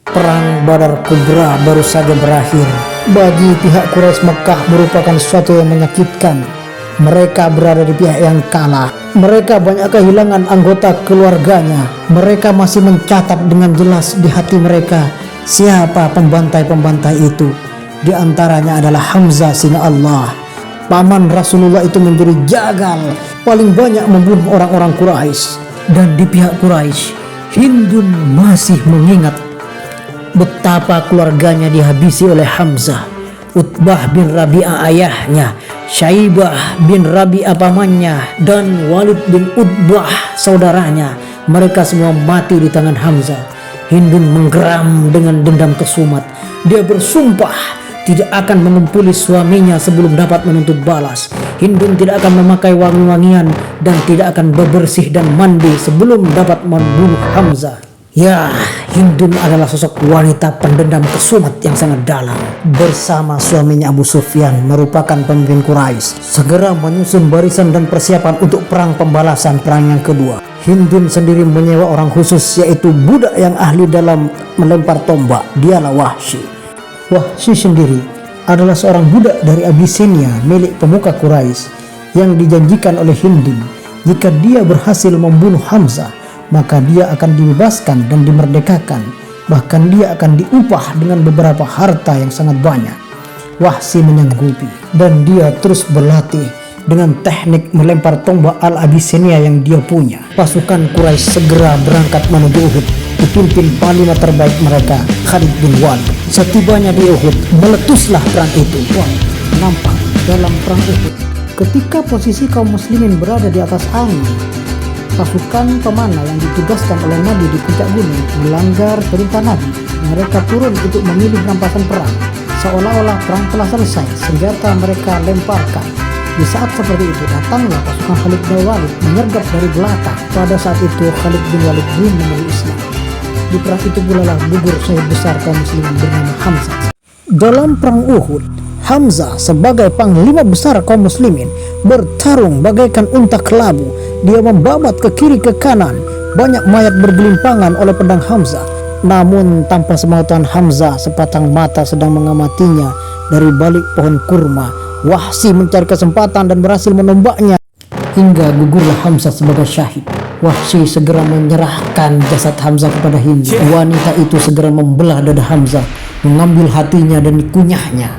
Perang Badar Kubra baru saja berakhir. Bagi pihak Quraisy, Mekah merupakan sesuatu yang menyakitkan. Mereka berada di pihak yang kalah. Mereka banyak kehilangan anggota keluarganya. Mereka masih mencatat dengan jelas di hati mereka siapa pembantai-pembantai itu. Di antaranya adalah Hamzah singa Allah. Paman Rasulullah itu menjadi jagal, paling banyak membunuh orang-orang Quraisy. Dan di pihak Quraisy, Hindun masih mengingat betapa keluarganya dihabisi oleh Hamzah, Utbah bin Rabi'ah ayahnya, Syaibah bin Rabi'ah pamannya, dan Walid bin Utbah saudaranya. Mereka semua mati di tangan Hamzah. Hindun menggeram dengan dendam kesumat. Dia bersumpah tidak akan mengumpuli suaminya sebelum dapat menuntut balas. Hindun tidak akan memakai wangi-wangian dan tidak akan bebersih dan mandi sebelum dapat membunuh Hamzah. Ya, Hindun adalah sosok wanita pendendam kesumat yang sangat dalam. Bersama suaminya Abu Sufyan, merupakan pemimpin Quraisy, segera menyusun barisan dan persiapan untuk perang pembalasan perang yang kedua. Hindun sendiri menyewa orang khusus, yaitu budak yang ahli dalam melempar tombak. Dialah Wahsy. Wahsy sendiri adalah seorang budak dari Abyssinia milik pemuka Quraisy yang dijanjikan oleh Hindun. Jika dia berhasil membunuh Hamzah, maka dia akan dibebaskan dan dimerdekakan. Bahkan dia akan diupah dengan beberapa harta yang sangat banyak. Wahsy menyanggupi dan dia terus berlatih dengan teknik melempar tombak Al-Abyssinia yang dia punya. Pasukan Quraisy segera berangkat menuju Uhud, dipimpin panglima terbaik mereka, Khalid bin Walid. Setibanya di Uhud, meletuslah perang itu. Wah, nampak dalam perang Uhud, ketika posisi kaum muslimin berada di atas angin, pasukan pemanah yang ditugaskan oleh Nabi di puncak gunung melanggar perintah Nabi. Mereka turun untuk memilih rampasan perang, seolah-olah perang telah selesai. Senjata mereka lemparkan. Di saat seperti itu, datanglah pasukan Khalid bin Walid menyergap dari belakang. Pada saat itu Khalid bin Walid belum memeluk Islam. Di perang itu pula lah gugur syahid besar kaum muslimin bernama Hamzah. Dalam perang Uhud, Hamzah sebagai panglima besar kaum muslimin bertarung bagaikan unta kelabu. Dia membabat ke kiri ke kanan. Banyak mayat bergelimpangan oleh pedang Hamzah. Namun tanpa semautan Hamzah, sepasang mata sedang mengamatinya dari balik pohon kurma. Wahsy mencari kesempatan dan berhasil menombaknya hingga gugurlah Hamzah sebagai syahid. Wahsy segera menyerahkan jasad Hamzah kepada Hind. Wanita itu segera membelah dada Hamzah, mengambil hatinya dan dikunyahnya.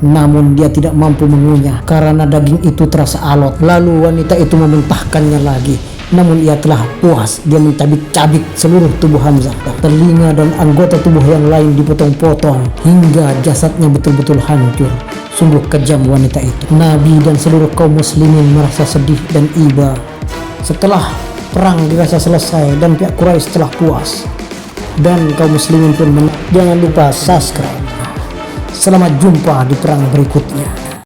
Namun dia tidak mampu mengunyah karena daging itu terasa alot. Lalu wanita itu memuntahkannya lagi. Namun ia telah puas. Dia mencabik-cabik seluruh tubuh Hamzah. Telinga dan anggota tubuh yang lain dipotong-potong hingga jasadnya betul-betul hancur. Sungguh kejam wanita itu. Nabi dan seluruh kaum muslimin merasa sedih dan iba. Setelah perang dirasa selesai dan pihak Quraisy telah puas, dan kaum muslimin pun jangan lupa subscribe. Selamat jumpa di perang berikutnya.